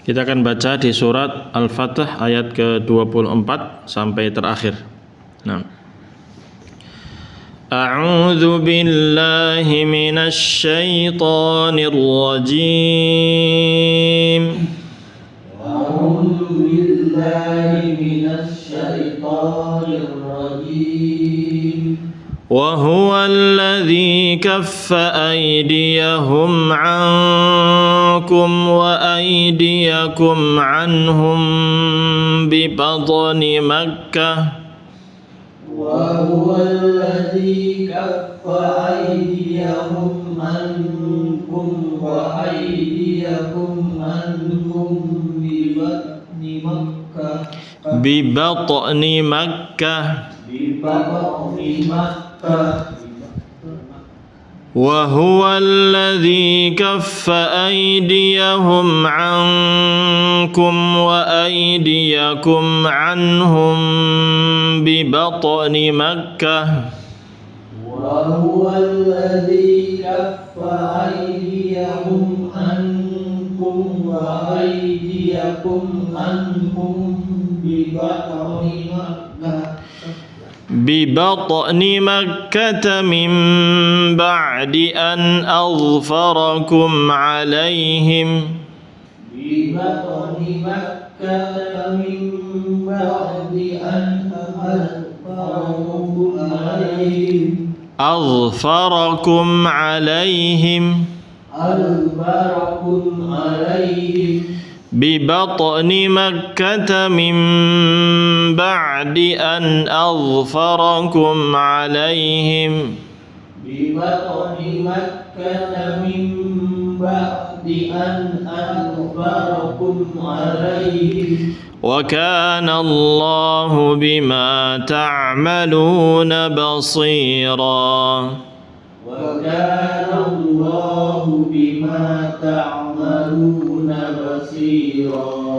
Kita akan baca di surat Al-Fatih ayat ke-24 sampai terakhir. Nah. A'udzu billahi minasy syaithanir rajim. A'udzu billahi minasy syaithanir rajim. وهو الذي كف أيديهم عنكم وأيديكم عنهم ببطن مكة وهو الذي كف أيديهم عنكم وأيديكم عنهم ببطن مكة وهو الذي كف أيديهم عنكم وأيديكم عنهم ببطن مكة وهو الذي كف أيديهم عنكم وأيديكم عنهم ببطن مكة من بعد أن أظفركم عليهم ببطن مكة من بعد أن أظفركم عليهم ببطن مكة من بعد أن أظفركم عليهم ببطن مكة من بعد أن أظفركم عليهم وكان الله بما تعملون بصيرا وكان الله بما تعملون بصيرا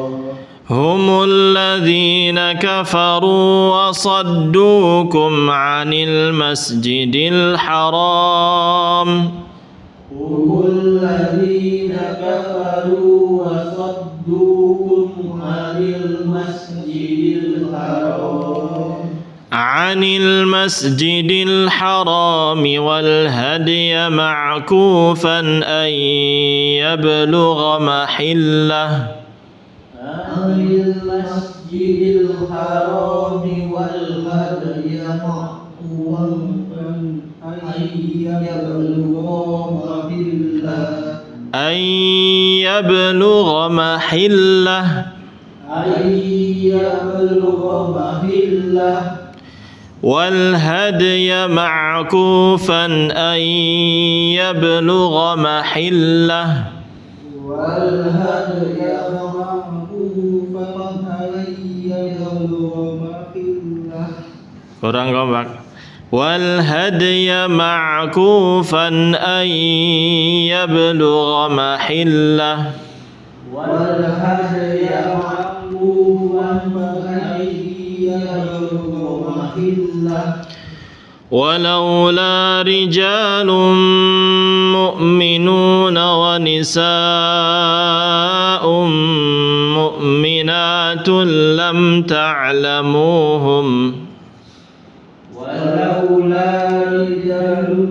هم الذين كفروا وصدوكم عن المسجد الحرام هم الذين كفروا وصدوكم عن المسجد الحرام والهدي معكوفا أن يبلغ محله عن المسجد الحرام والهدي معكوفا أن يبلغ محله والهدي معكوفا أن يبلغ محله kurang kompak. والهدي معكوفا أن يبلغ محله ولولا رجال مؤمنون ونساء مؤمنات لم تعلموهم ولولا رجال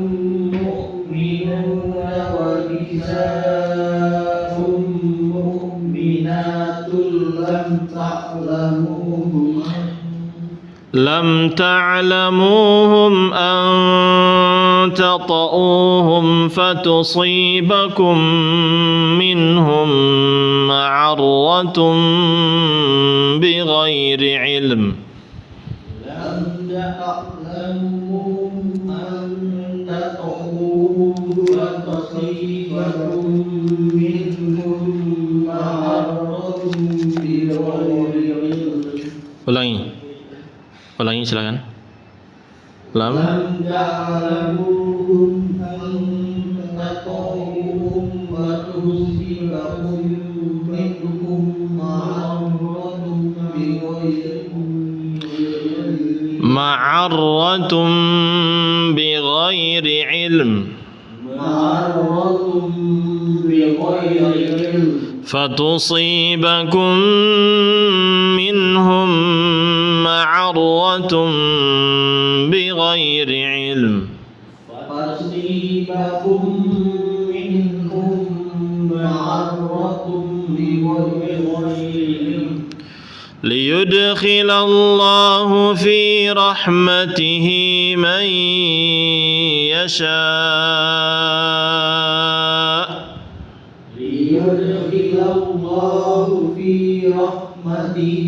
مؤمنون ونساء مؤمنات لم تعلموهم أن تطؤوهم فتصيبكم منهم معرة بغير علم ulangi silakan. Lam معرة بغير علم فتصيبكم منهم معرة بغير علم فتصيبكم منهم معرة بغير علم ليدخل الله في رحمته من يشاء ليدخل الله في رحمته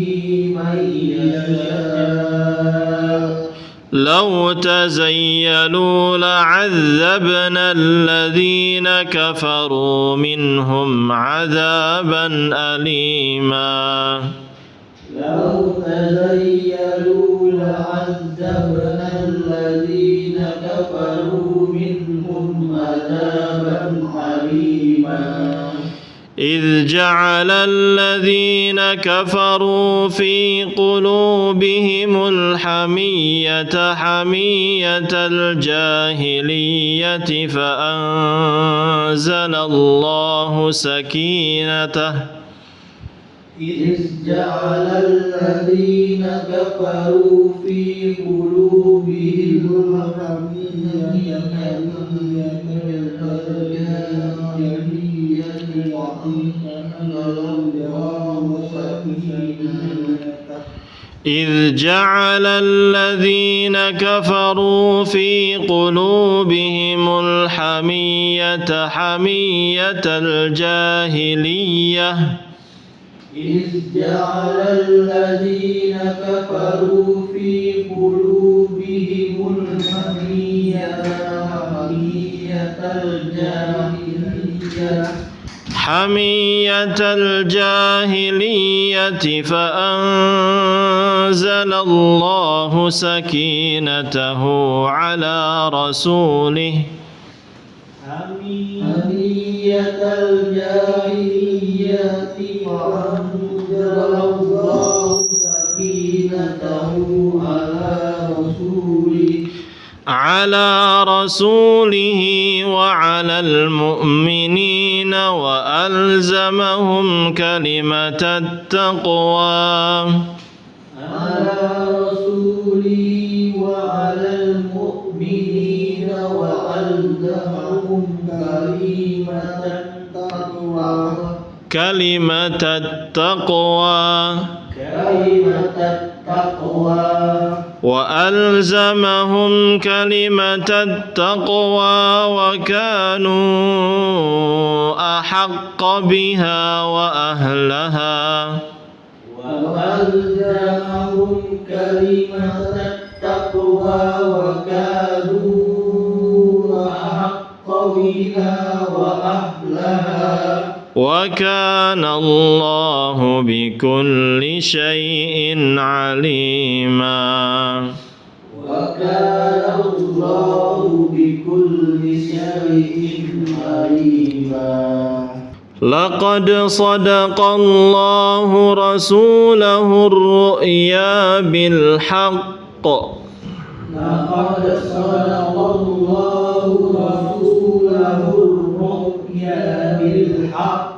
من يشاء لو تزيلوا لعذبنا الذين كفروا منهم عذابا أليما لو تزيلوا لعذبنا الذين كفروا منهم عذابا أليما إذ جعل الذين كفروا في قلوبهم الحمية حمية الجاهلية فأنزل الله سكينته إذ جعل الذين كفروا في قلوبهم الحمية إذ جعل الذين كفروا في قلوبهم الحمية حمية الجاهلية إذ جعل الذين كفروا في قلوبهم الحمية حمية الجاهلية فأنزل الله سكينته على رسوله حمية الجاهلية فأنزل الله سكينته على رسوله وعلى المؤمنين وألزمهم كلمة التقوى على رسوله وعلى المؤمنين وألزمهم كلمة التقوى وألزمهم كلمة التقوى وكانوا أحق بها وأهلها وألزمهم كلمة التقوى وكانوا أحق بها وأهلها وكان الله بكل شيء عليما وكان الله بكل شيء عليما لقد صدق الله رسوله الرؤيا بالحق لقد صدق الله رسوله الرؤيا بالحق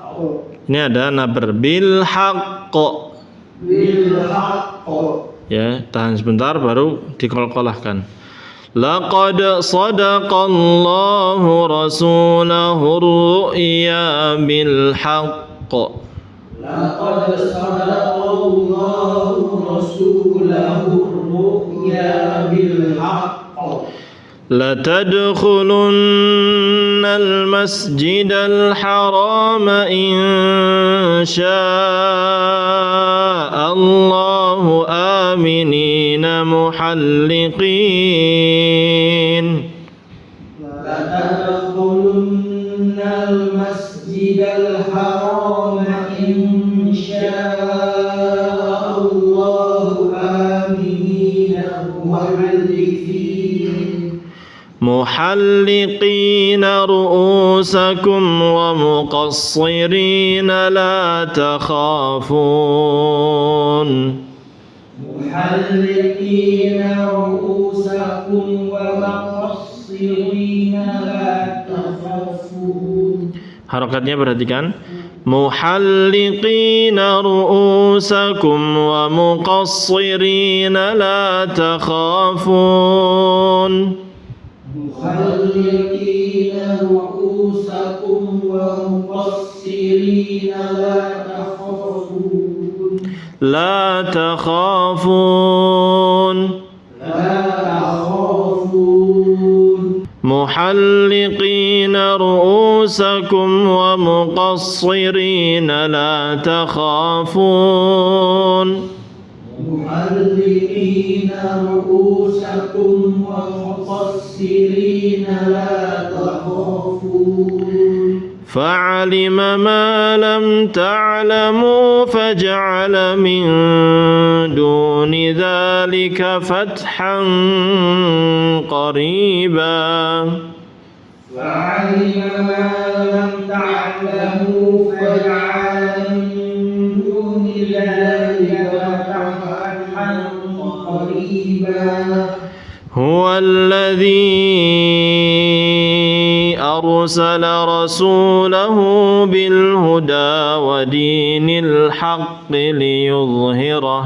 Ini ada naber bilhaq. بالحق Ya, tahan sebentar baru dikolkolahkan. Laqad sadaqallahu rasulahu ru'ya bilhaq. لقد صدق الله رسوله الرؤيا بالحق لتدخلن المسجد الحرام إن شاء الله آمنين محلقين لتدخلن المسجد الحرام إن شاء الله آمنين محلقين رؤوسكم ومقصرين لا تخافون محلقين رؤوسكم ومقصرين لا تخافون. Harokatnya perhatikan. محلقين رؤوسكم ومقصرين لا تخافون محلقين رؤوسكم ومقصرين لا تخافون محلقين رؤوسكم ومقصرين لا تخافون محلقين رؤوسكم ومقصرين لا تخافون فعلم ما لم تعلموا فجعل من دون ذلك فتحا قريبا فعلم ما لم تعلموا فجعل من دون ذلك فتحا قريبا هو الذي أرسل رسوله بالهدى ودين الحق ليظهره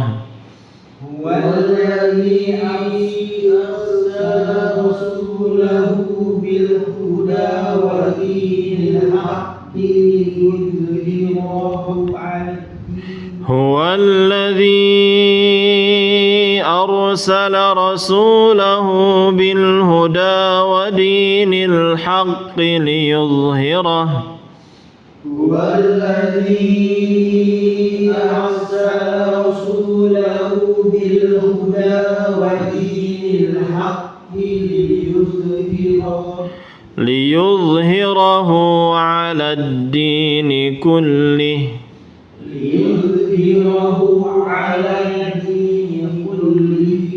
هو الذي أرسل رسوله بالهدى ودين الحق ليظهره على الدين هو الذي أرسل رسوله بالهدى ودين الحق ليظهره هو الذي أرسل رسوله بالهدى ودين الحق ليظهره على الدين كله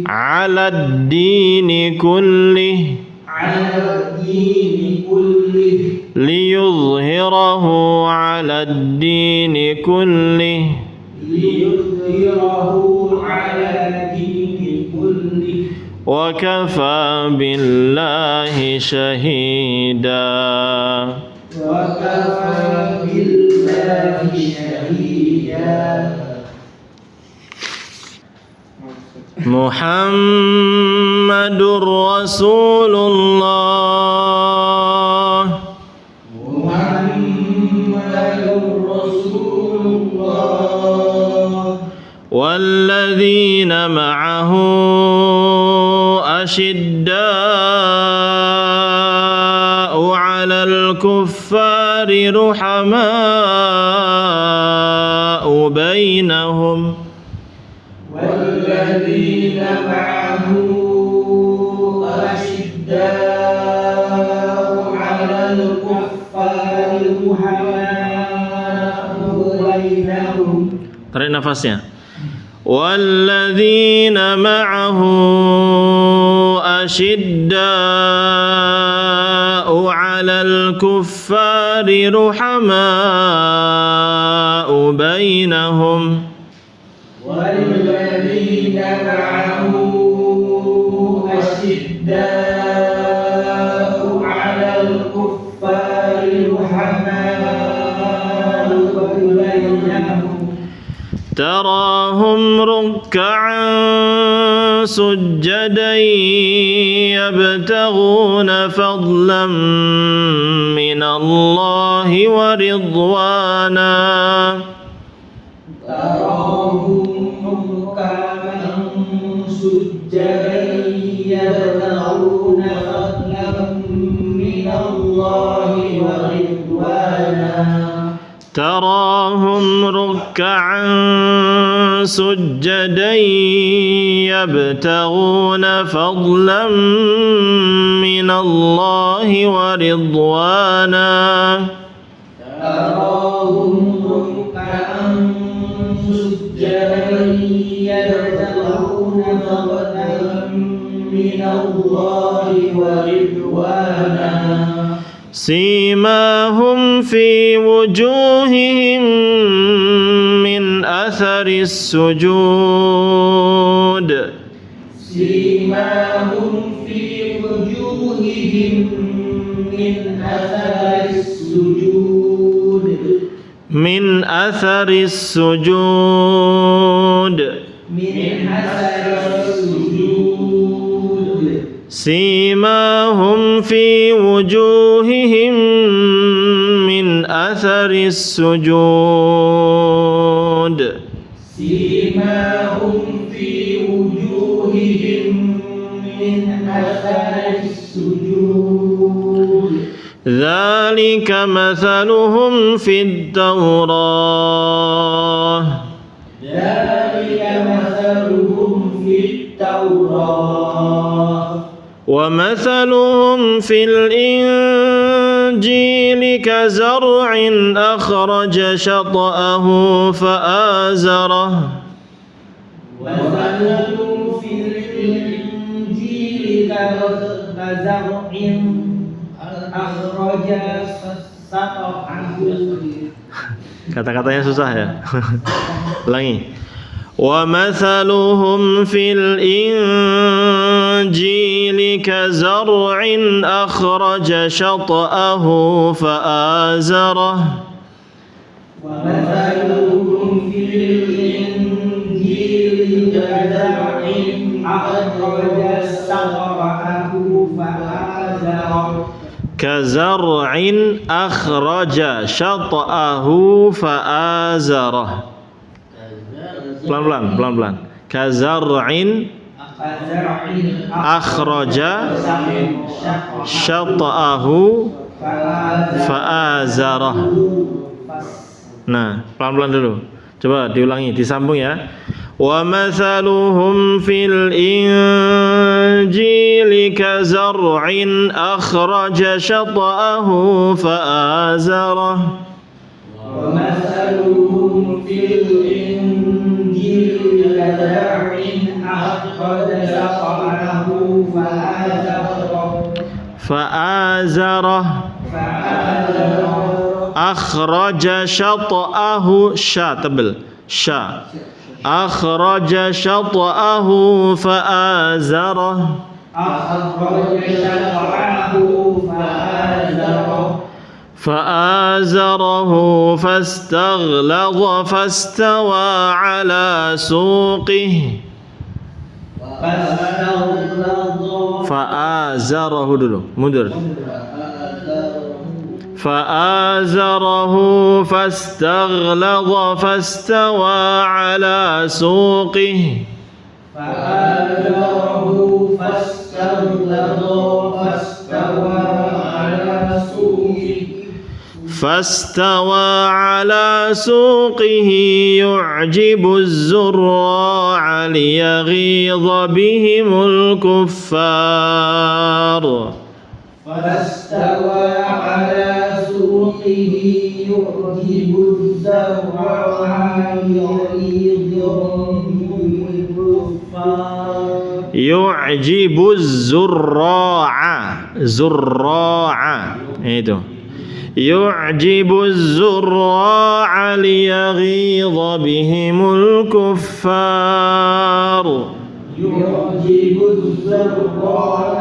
على الدين كله ليظهره على الدين كله وكفى بالله شهيدا محمد رسول الله والذين معه أشداء على الكفار رحماء بينهم والذين معه أشداء على الكفار رحماء بينهم. Tarik nafasnya. والذين معه أشداء على الكفار رحماء بينهم والذين معه أشداء على الكفار رحماء بينهم تراهم ركعا سجدا يبتغون فضلا من الله ورضوانا يبتغون فضلا من الله ورضوانا تراهم ركعا سجدا يبتغون فضلا من الله ورضوانا تراهم ركعا سجدا يبتغون فضلا من الله ورضوانا سيماهم في وجوههم من أثر السجود سيماهم في وجوههم من أثر السجود min atharis sujud من أثر السجود سيماهم في وجوههم من أثر السجود سيماهم في وجوههم من أثر السجود ذلك مثلهم في التوراة ذلك مثلهم في التوراة ومثلهم في الإنجيل كزرع أخرج شطأه فآزره ومثلهم في الإنجيل كزرع أخرج شطأه. Kata-katanya susah ya. Ulangi. ومثلهم في الإنجيل كزرع أخرج شطأه فآزره ومثلهم في الإنجيل كزرع أخرج شطأه فآزره كزرع أخرج شطأه فآزره. Pelan-pelan. Kazar'in akhraja syata'ahu fa'azarah. Nah, pelan-pelan dulu. Coba diulangi, disambung ya. Wa mathaluhum fil injili kazar'in akhraja syata'ahu fa'azarah. ومثلهم في الإنجيل كزرع أخرج شطأه فآزره أخرج شطأه أخرج شطأه فآزره فآزره فاستغلظ فاستوى على سوقه فآزره dulu mundur فآزره فاستغلظ فاستوى على سوقه فآزره فاستغلظ فاستوى على سوقه يعجب الزراع ليغيظ بهم الكفار فاستوى على سوقه يعجب الزراع ليغيظ بهم الكفار يعجب الزراع itu يعجب الزراع ليغيظ بهم الكفار يعجب الزراع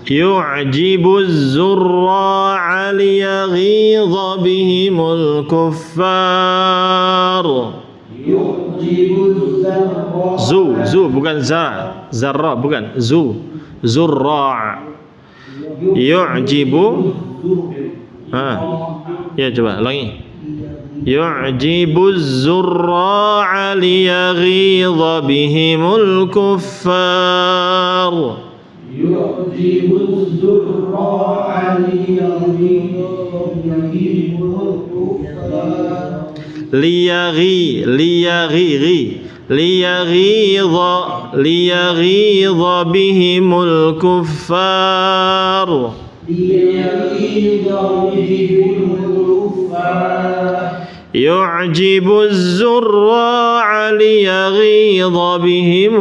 يعجب الزراع ليغيظ بهم الكفار يعجب الزراع zu bukan zarra bukan zurra' yu'jibu ya coba ulangi yu'jibu zurra'a liyaghidha bihimul kuffar يعجب الزراع ليغيظ بهم الكفار ليغيظ بهم الكفار يعجب الزراع ليغيظ بهم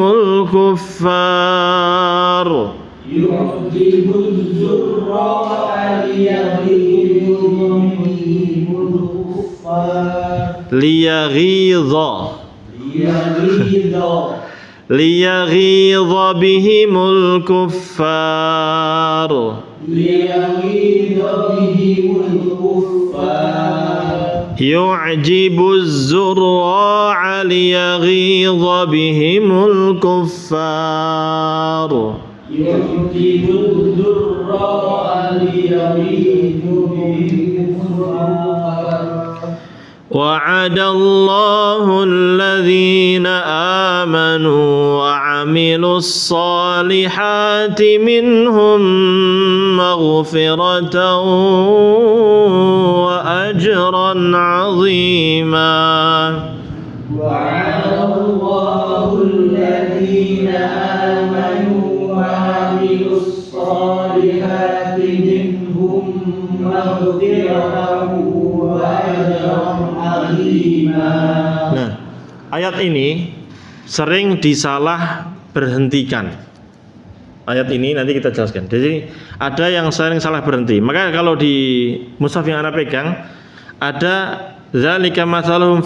الكفار يعجب الزراع ليغيظ بهم الكفار ليغيظ بهم الكفار ليغيظ بهم الكفار يعجب الزراع ليغيظ بهم الكفار يعجب الزراع ليغيظ بهم الكفار وعد الله الذين آمنوا وعملوا الصالحات منهم مغفرة وأجرا عظيما وعد الله الذين آمنوا وعملوا الصالحات منهم مغفرة وأجرا عظيما. Nah, ayat ini sering disalah berhentikan. Ayat ini nanti kita jelaskan. Jadi ada yang sering salah berhenti. Maka kalau di mushaf yang Anda pegang ada zalika mathaluhum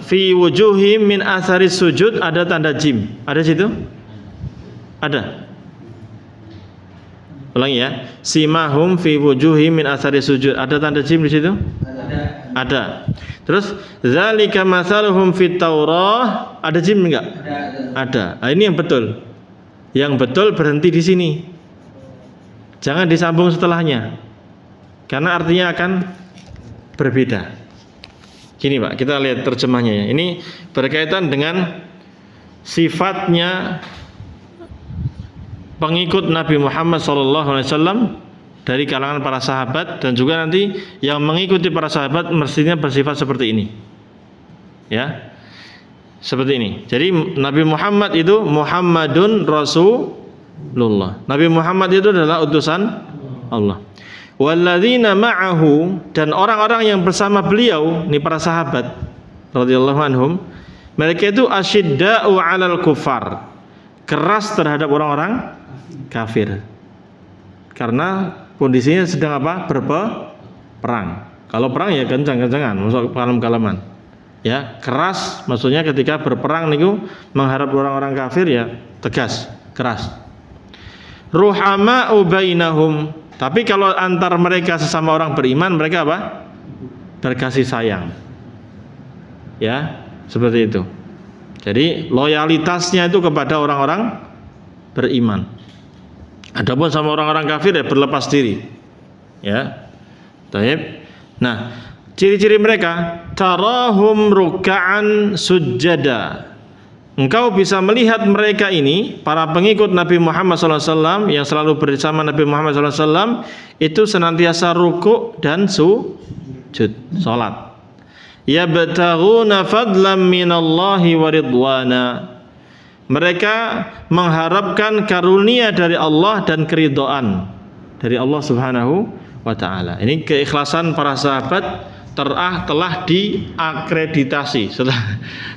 fi wujuhim min atharis sujud, ada tanda jim. Ada situ? Ada. Ulangi ya. Simahum fi wujuhim min atharis sujud. Ada tanda jim di situ? Ada. Terus zalika mathaluhum fit Taurah, ada jim enggak? Ada. Nah, ini yang betul. Yang betul berhenti di sini. Jangan disambung setelahnya. Karena artinya akan berbeda. Gini Pak, kita lihat terjemahnya ya. Ini berkaitan dengan sifatnya pengikut Nabi Muhammad SAW dari kalangan para sahabat, dan juga nanti yang mengikuti para sahabat mestinya bersifat seperti ini. Ya. Seperti ini. Jadi Nabi Muhammad itu Muhammadun Rasulullah. Nabi Muhammad itu adalah utusan Allah. Walladzina ma'ahu, dan orang-orang yang bersama beliau, ini para sahabat radhiyallahu anhum, mereka itu asyidda'u 'alal kufar, keras terhadap orang-orang kafir. Karena kondisinya sedang apa? Berperang. Kalau perang ya kencang-kencangan, masuk kalem-kaleman. Ya, keras maksudnya ketika berperang niku mengharap orang-orang kafir ya tegas, keras. Ruhama'u bainahum, tapi kalau antar mereka sesama orang beriman, mereka apa? Berkasih sayang. Ya, seperti itu. Jadi loyalitasnya itu kepada orang-orang beriman. Adapun sama orang-orang kafir ya berlepas diri. Ya. Baik. Nah, ciri-ciri mereka tarahum ruk'an sujada. Engkau bisa melihat mereka ini, para pengikut Nabi Muhammad SAW yang selalu bersama Nabi Muhammad SAW, itu senantiasa ruku' dan sujud, salat. Yabtaghuna fadlan minallahi wa ridwana. Mereka mengharapkan karunia dari Allah dan keridhaan dari Allah Subhanahu wa taala. Ini keikhlasan para sahabat telah diakreditasi,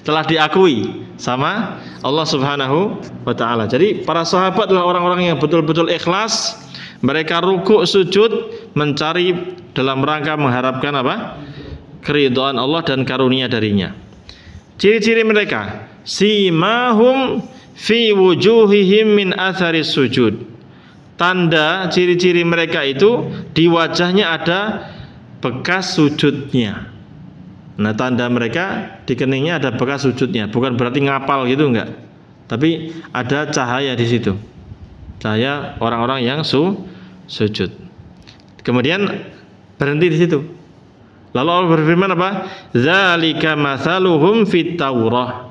telah diakui sama Allah Subhanahu wa taala. Jadi para sahabat adalah orang-orang yang betul-betul ikhlas. Mereka rukuk sujud mencari dalam rangka mengharapkan apa? Keridhaan Allah dan karunia darinya. Ciri-ciri mereka, simahum fi wujuhihim min atharis sujud. Tanda ciri-ciri mereka itu di wajahnya ada bekas sujudnya. Nah, tanda mereka di keningnya ada bekas sujudnya. Bukan berarti ngapal gitu enggak. Tapi ada cahaya di situ. Cahaya orang-orang yang sujud. Kemudian berhenti di situ. Lalu Allah berfirman apa? Zalika mathaluhum fit Taurah.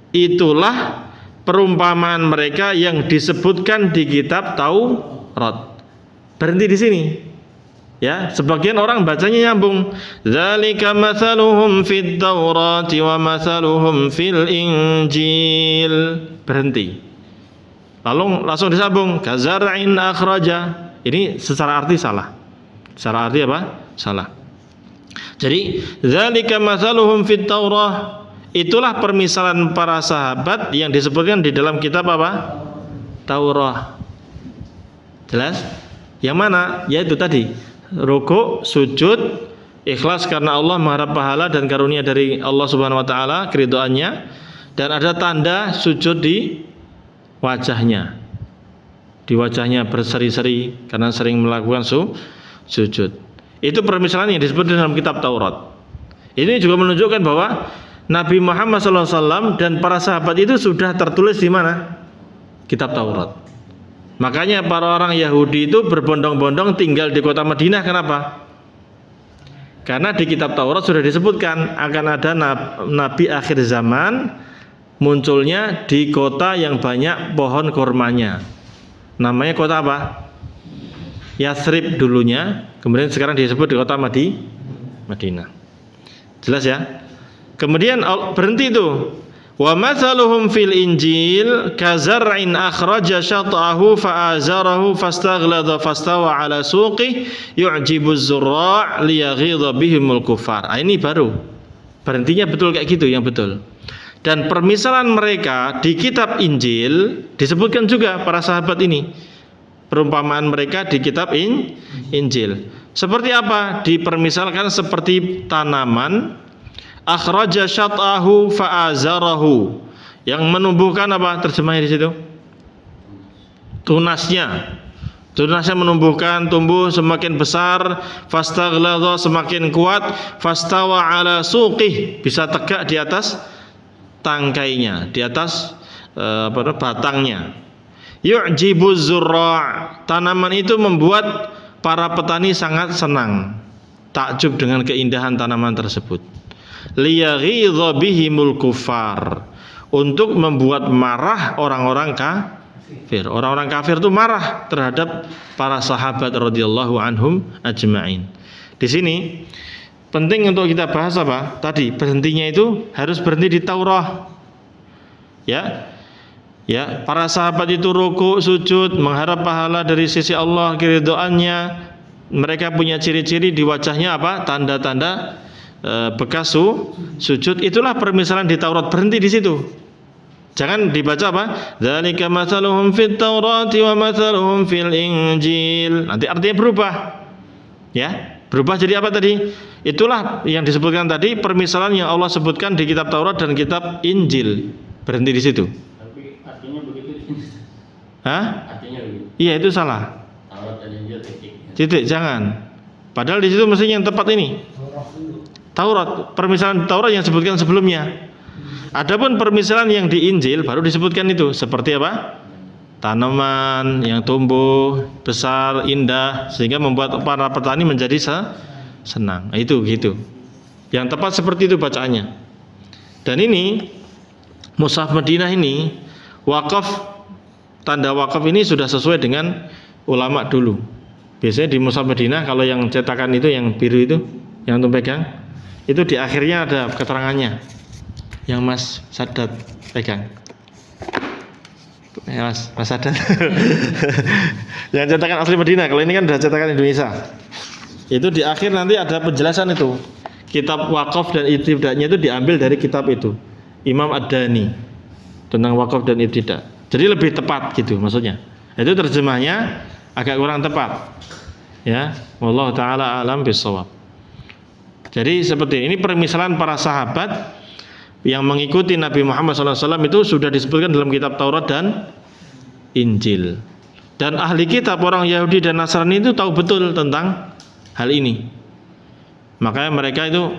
Itulah perumpamaan mereka yang disebutkan di kitab Taurat. Berhenti di sini. Ya, sebagian orang bacanya nyambung. Zalika mathaluhum fit Taurati wa mathaluhum fil Injil. Berhenti. Lalu langsung disambung kazar'in akhraja. Ini secara arti salah. Secara arti apa? Salah. Jadi zalika mathaluhum fit Taurah, itulah permisalan para sahabat yang disebutkan di dalam kitab apa? Taurah. Jelas? Yang mana? Yaitu tadi rukuk, sujud, ikhlas karena Allah, mengharap pahala dan karunia dari Allah Subhanahu wa taala, keridhaannya, dan ada tanda sujud di wajahnya. di wajahnya berseri-seri karena sering melakukan sujud. Itu permisalan yang disebut dalam kitab Taurat. Ini juga menunjukkan bahwa Nabi Muhammad SAW dan para sahabat itu sudah tertulis di mana? Kitab Taurat. Makanya para orang Yahudi itu berbondong-bondong tinggal di kota Madinah. Kenapa? Karena di kitab Taurat sudah disebutkan akan ada nabi akhir zaman munculnya di kota yang banyak pohon kurmanya. Namanya kota apa? Yathrib dulunya, kemudian sekarang disebut di kota Madinah. Jelas ya? Kemudian berhenti itu. Wa mathaluhum fil Injil kazar'in akhraja syat'ahu fa'azarahu fastaghlada fastawa 'ala suqih yu'jibu az-zurra' liyaghidha bihimul kuffar. Ini baru. Berhentinya betul kayak gitu yang betul. Dan permisalan mereka di kitab Injil disebutkan juga para sahabat ini. Perumpamaan mereka di kitab Injil. Seperti apa? Dipermisalkan seperti tanaman akhraja syat'ahu fa'azarahu, yang menumbuhkan apa? Terjemahnya di situ. Tunasnya menumbuhkan, tumbuh semakin besar, fastaghladha semakin kuat, fastawa 'ala suqih bisa tegak di atas tangkainya, di atas batangnya. Yu'jibuz zurra', tanaman itu membuat para petani sangat senang, takjub dengan keindahan tanaman tersebut. Liyaghidha bihimul kuffar, untuk membuat marah orang-orang kafir. Orang-orang kafir itu marah terhadap para sahabat radhiyallahu anhum ajma'in. Di sini penting untuk kita bahas apa? Tadi berhentinya itu harus berhenti di Taurat. Ya, para sahabat itu rukuk, sujud, mengharap pahala dari sisi Allah, keridhaannya. Mereka punya ciri-ciri di wajahnya apa? Tanda-tanda bekas sujud. Itulah permisalan di Taurat, berhenti di situ. Jangan dibaca apa? Dzalika mathaluhum fit Taurati wa mathaluhum fil Injil. Nanti artinya berubah. Ya, berubah jadi apa tadi? Itulah yang disebutkan tadi, permisalan yang Allah sebutkan di kitab Taurat dan kitab Injil. Berhenti di situ. Artinya begitu. Hah? Artinya begitu. Iya, itu salah. Taurat dan Injil Titik, jangan. Padahal di situ mestinya yang tepat ini. Taurat, permisalan Taurat yang disebutkan sebelumnya. Adapun permisalan yang di Injil baru disebutkan itu, seperti apa? Tanaman yang tumbuh besar, indah, sehingga membuat para petani menjadi senang. Itu gitu. Yang tepat seperti itu bacaannya. Dan ini Mushaf Madinah ini wakaf, tanda wakaf ini sudah sesuai dengan ulama dulu. Biasanya di Mushaf Madinah kalau yang cetakan itu yang biru itu, yang antum pegang, itu di akhirnya ada keterangannya. Yang Mas Sadat pegang. Ya, Mas Sadat. Yang cetakan asli Madinah, kalau ini kan udah cetakan Indonesia. Itu di akhir nanti ada penjelasan itu. Kitab wakaf dan ibtida'nya itu diambil dari kitab itu. Imam Ad-Dani tentang wakaf dan ibtida'. Jadi lebih tepat gitu maksudnya. Itu terjemahnya agak kurang tepat. Ya, wallahu taala alam bisawab. Jadi seperti ini permisalan para sahabat yang mengikuti Nabi Muhammad SAW itu sudah disebutkan dalam kitab Taurat dan Injil. Dan ahli kitab orang Yahudi dan Nasrani itu tahu betul tentang hal ini. Makanya mereka itu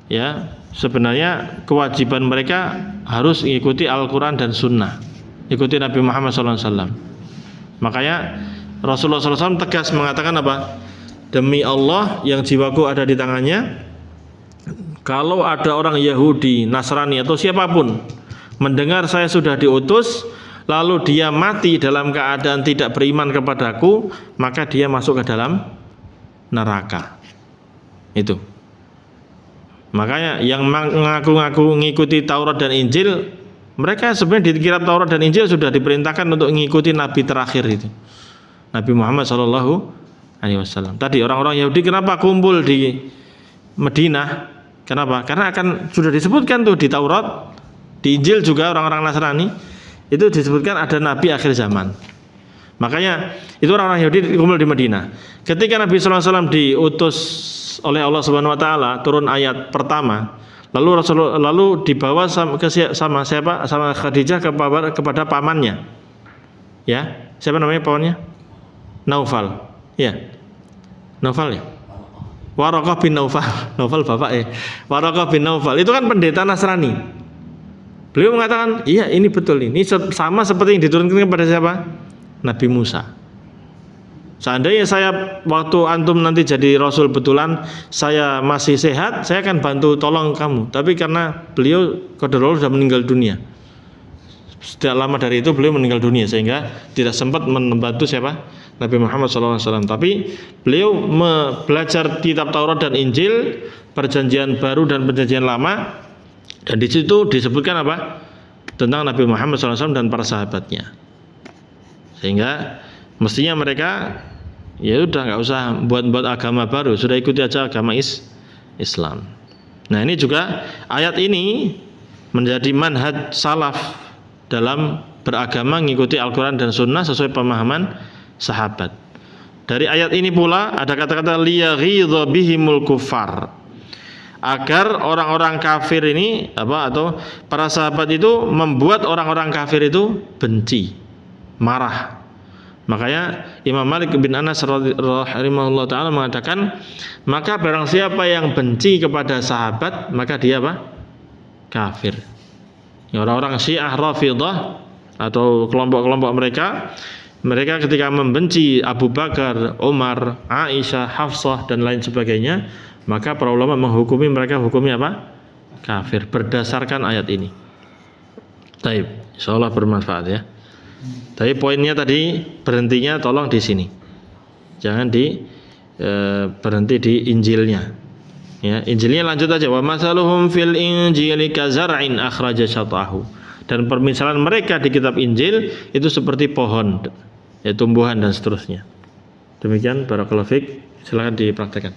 ya sebenarnya kewajiban mereka harus mengikuti Al-Quran dan Sunnah, ikuti Nabi Muhammad SAW. Makanya Rasulullah SAW tegas mengatakan apa? Demi Allah yang jiwaku ada di tangannya, kalau ada orang Yahudi, Nasrani atau siapapun mendengar saya sudah diutus, lalu dia mati dalam keadaan tidak beriman kepadaku, maka dia masuk ke dalam neraka. Itu. Makanya yang mengaku-ngaku mengikuti Taurat dan Injil, mereka sebenarnya di kitab Taurat dan Injil sudah diperintahkan untuk mengikuti Nabi terakhir itu, Nabi Muhammad SAW. Tadi orang-orang Yahudi kenapa kumpul di Madinah? Kenapa? Karena akan sudah disebutkan tuh di Taurat, di Injil juga orang-orang Nasrani itu disebutkan ada Nabi akhir zaman. Makanya itu orang-orang Yahudi kumpul di Madinah. Ketika Nabi SAW diutus oleh Allah Subhanahu Wa Taala, turun ayat pertama, lalu dibawa sama Khadijah kepada pamannya, Ya, siapa namanya pohonnya? Naufal. Ya. Naufal ya? Waraqah bin Naufal. Naufal bapak ya. Waraqah bin Naufal itu kan pendeta Nasrani. Beliau mengatakan, iya ini betul, ini sama seperti yang diturunkan kepada siapa? Nabi Musa. Seandainya saya waktu antum nanti jadi rasul betulan, saya masih sehat, saya akan bantu tolong kamu. Tapi karena beliau qadarullah sudah meninggal dunia. Tidak lama dari itu beliau meninggal dunia sehingga tidak sempat membantu siapa? Nabi Muhammad SAW. Tapi beliau belajar kitab Taurat dan Injil, Perjanjian Baru dan Perjanjian Lama, dan di situ disebutkan apa? Tentang Nabi Muhammad SAW dan para sahabatnya. Sehingga mestinya mereka ya udah nggak usah buat agama baru, sudah ikuti aja agama Islam. Nah ini juga ayat ini menjadi manhaj salaf dalam beragama mengikuti Al-Quran dan Sunnah sesuai pemahaman sahabat. Dari ayat ini pula ada kata-kata liyaghidha bihimul kuffar, agar orang-orang kafir ini atau para sahabat itu membuat orang-orang kafir itu benci, marah. Makanya Imam Malik bin Anas rahimahullah ta'ala mengatakan, maka barang siapa yang benci kepada sahabat, maka dia apa? Kafir. Orang-orang Syiah Rafidhah atau kelompok-kelompok mereka ketika membenci Abu Bakar, Umar, Aisyah, Hafsah dan lain sebagainya, maka para ulama menghukumi mereka hukumnya apa? Kafir berdasarkan ayat ini. Taib, insyaallah bermanfaat ya. Tapi poinnya tadi berhentinya tolong di sini. Jangan berhenti di Injilnya. Ya, Injilnya lanjut aja, wa masaluhum fil injili kazar'in akhraja syatahu. Dan permisalan mereka di kitab Injil itu seperti pohon, ya tumbuhan dan seterusnya. Demikian barakallahu fiik, silakan dipraktekkan.